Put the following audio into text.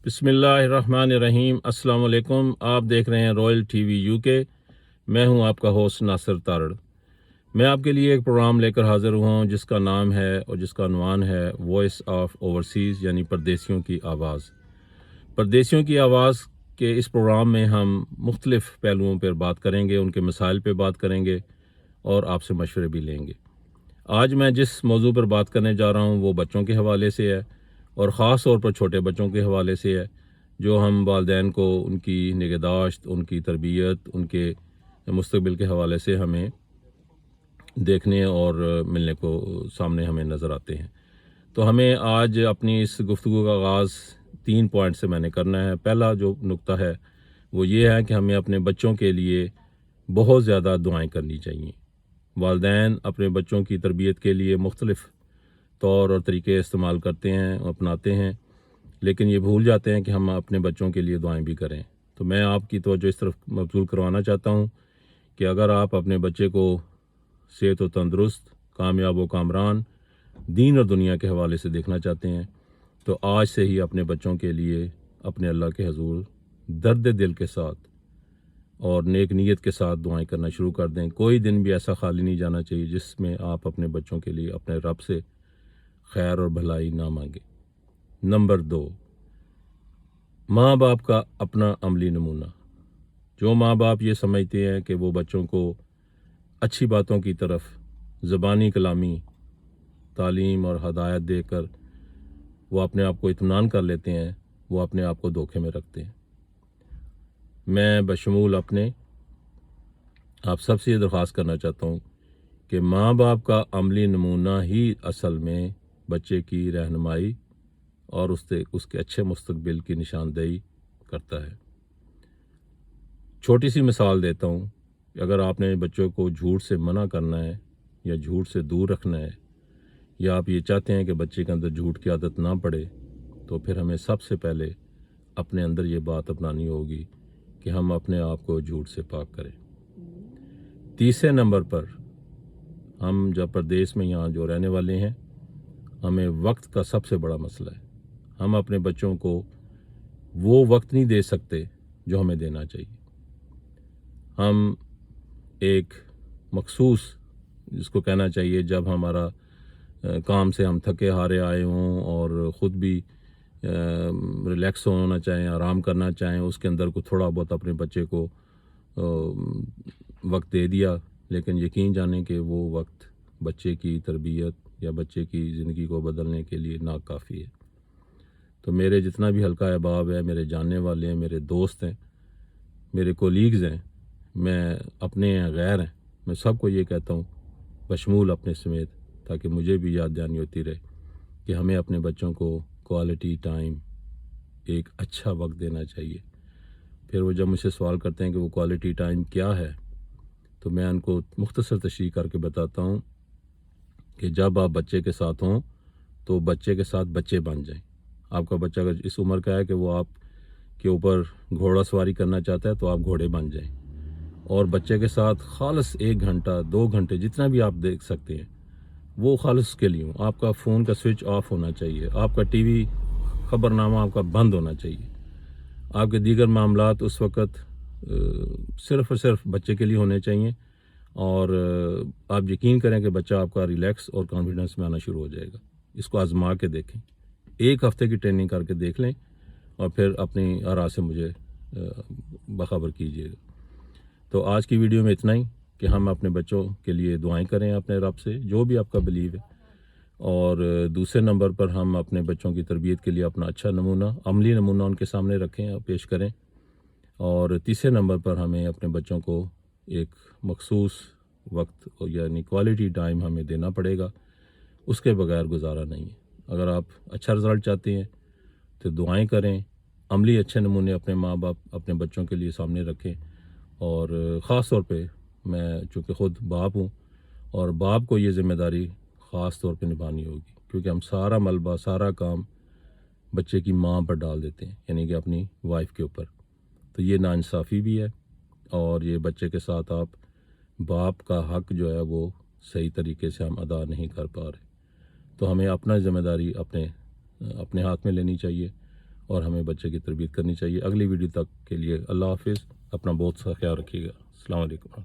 بسم اللہ الرحمن الرحیم۔ السلام علیکم، آپ دیکھ رہے ہیں رائل ٹی وی یو کے۔ میں ہوں آپ کا ہوسٹ ناصر تارڑ۔ میں آپ کے لیے ایک پروگرام لے کر حاضر ہوں جس کا نام ہے اور جس کا عنوان ہے وائس آف اوورسیز، یعنی پردیسیوں کی آواز۔ پردیسیوں کی آواز کے اس پروگرام میں ہم مختلف پہلوؤں پر بات کریں گے، ان کے مسائل پہ بات کریں گے اور آپ سے مشورے بھی لیں گے۔ آج میں جس موضوع پر بات کرنے جا رہا ہوں وہ بچوں کے حوالے سے ہے، اور خاص طور پر چھوٹے بچوں کے حوالے سے ہے، جو ہم والدین کو ان کی نگہداشت، ان کی تربیت، ان کے مستقبل کے حوالے سے ہمیں دیکھنے اور ملنے کو سامنے ہمیں نظر آتے ہیں۔ تو ہمیں آج اپنی اس گفتگو کا آغاز 3 پوائنٹ سے میں نے کرنا ہے۔ پہلا جو نقطہ ہے وہ یہ ہے کہ ہمیں اپنے بچوں کے لیے بہت زیادہ دعائیں کرنی چاہیے۔ والدین اپنے بچوں کی تربیت کے لیے مختلف طور اور طریقے استعمال کرتے ہیں، اپناتے ہیں، لیکن یہ بھول جاتے ہیں کہ ہم اپنے بچوں کے لیے دعائیں بھی کریں۔ تو میں آپ کی توجہ اس طرف مبذول کروانا چاہتا ہوں کہ اگر آپ اپنے بچے کو صحت و تندرست، کامیاب و کامران، دین اور دنیا کے حوالے سے دیکھنا چاہتے ہیں تو آج سے ہی اپنے بچوں کے لیے اپنے اللہ کے حضور درد دل کے ساتھ اور نیک نیت کے ساتھ دعائیں کرنا شروع کر دیں۔ کوئی دن بھی ایسا خالی نہیں جانا چاہیے جس میں آپ اپنے بچوں کے لیے اپنے رب سے خیر اور بھلائی نہ مانگیں۔ نمبر 2، ماں باپ کا اپنا عملی نمونہ۔ جو ماں باپ یہ سمجھتے ہیں کہ وہ بچوں کو اچھی باتوں کی طرف زبانی کلامی تعلیم اور ہدایت دے کر وہ اپنے آپ کو اطمینان کر لیتے ہیں، وہ اپنے آپ کو دھوکے میں رکھتے ہیں۔ میں بشمول اپنے آپ سب سے یہ درخواست کرنا چاہتا ہوں کہ ماں باپ کا عملی نمونہ ہی اصل میں بچے کی رہنمائی اور اس کے اچھے مستقبل کی نشاندہی کرتا ہے۔ چھوٹی سی مثال دیتا ہوں کہ اگر آپ نے بچوں کو جھوٹ سے منع کرنا ہے یا جھوٹ سے دور رکھنا ہے، یا آپ یہ چاہتے ہیں کہ بچے کے اندر جھوٹ کی عادت نہ پڑے، تو پھر ہمیں سب سے پہلے اپنے اندر یہ بات اپنانی ہوگی کہ ہم اپنے آپ کو جھوٹ سے پاک کریں۔ تیسرے نمبر پر، ہم جب پردیس میں یہاں جو رہنے والے ہیں، ہمیں وقت کا سب سے بڑا مسئلہ ہے۔ ہم اپنے بچوں کو وہ وقت نہیں دے سکتے جو ہمیں دینا چاہیے۔ ہم ایک مخصوص، جس کو کہنا چاہیے، جب ہمارا کام سے ہم تھکے ہارے آئے ہوں اور خود بھی ریلیکس ہونا چاہیں، آرام کرنا چاہیں، اس کے اندر کو تھوڑا بہت اپنے بچے کو وقت دے دیا، لیکن یقین جانیں کہ وہ وقت بچے کی تربیت یا بچے کی زندگی کو بدلنے کے لیے ناکافی ہے۔ تو میرے جتنا بھی حلقہ احباب ہے، میرے جاننے والے ہیں، میرے دوست ہیں، میرے کولیگز ہیں، میں اپنے ہیں، غیر ہیں، میں سب کو یہ کہتا ہوں، بشمول اپنے سمیت، تاکہ مجھے بھی یاد دہانی ہوتی رہے کہ ہمیں اپنے بچوں کو کوالٹی ٹائم، ایک اچھا وقت دینا چاہیے۔ پھر وہ جب مجھ سے سوال کرتے ہیں کہ وہ کوالٹی ٹائم کیا ہے، تو میں ان کو مختصر تشریح کر کے بتاتا ہوں کہ جب آپ بچے کے ساتھ ہوں تو بچے کے ساتھ بچے بن جائیں۔ آپ کا بچہ اگر اس عمر کا ہے کہ وہ آپ کے اوپر گھوڑا سواری کرنا چاہتا ہے تو آپ گھوڑے بن جائیں، اور بچے کے ساتھ خالص 1 گھنٹہ 2 گھنٹے جتنا بھی آپ دیکھ سکتے ہیں وہ خالص کے لیے ہوں۔ آپ کا فون کا سوئچ آف ہونا چاہیے، آپ کا ٹی وی خبرنامہ آپ کا بند ہونا چاہیے، آپ کے دیگر معاملات اس وقت صرف اور صرف بچے کے لیے ہونے چاہیے، اور آپ یقین کریں کہ بچہ آپ کا ریلیکس اور کانفیڈنس میں آنا شروع ہو جائے گا۔ اس کو آزما کے دیکھیں، 1 ہفتے کی ٹریننگ کر کے دیکھ لیں، اور پھر اپنی آراء سے مجھے باخبر کیجیے گا۔ تو آج کی ویڈیو میں اتنا ہی کہ ہم اپنے بچوں کے لیے دعائیں کریں اپنے رب سے، جو بھی آپ کا بلیو ہے، اور دوسرے نمبر پر ہم اپنے بچوں کی تربیت کے لیے اپنا اچھا نمونہ، عملی نمونہ ان کے سامنے رکھیں اور پیش کریں، اور تیسرے نمبر پر ہمیں اپنے بچوں کو ایک مخصوص وقت یعنی کوالٹی ٹائم ہمیں دینا پڑے گا، اس کے بغیر گزارا نہیں ہے۔ اگر آپ اچھا رزلٹ چاہتے ہیں تو دعائیں کریں، عملی اچھے نمونے اپنے ماں باپ اپنے بچوں کے لیے سامنے رکھیں، اور خاص طور پہ میں چونکہ خود باپ ہوں، اور باپ کو یہ ذمہ داری خاص طور پہ نبھانی ہوگی، کیونکہ ہم سارا ملبہ، سارا کام بچے کی ماں پر ڈال دیتے ہیں، یعنی کہ اپنی وائف کے اوپر۔ تو یہ ناانصافی بھی ہے، اور یہ بچے کے ساتھ آپ باپ کا حق جو ہے وہ صحیح طریقے سے ہم ادا نہیں کر پا رہے۔ تو ہمیں اپنا ذمہ داری اپنے ہاتھ میں لینی چاہیے، اور ہمیں بچے کی تربیت کرنی چاہیے۔ اگلی ویڈیو تک کے لیے اللہ حافظ، اپنا بہت سا خیال رکھیے گا۔ السلام علیکم۔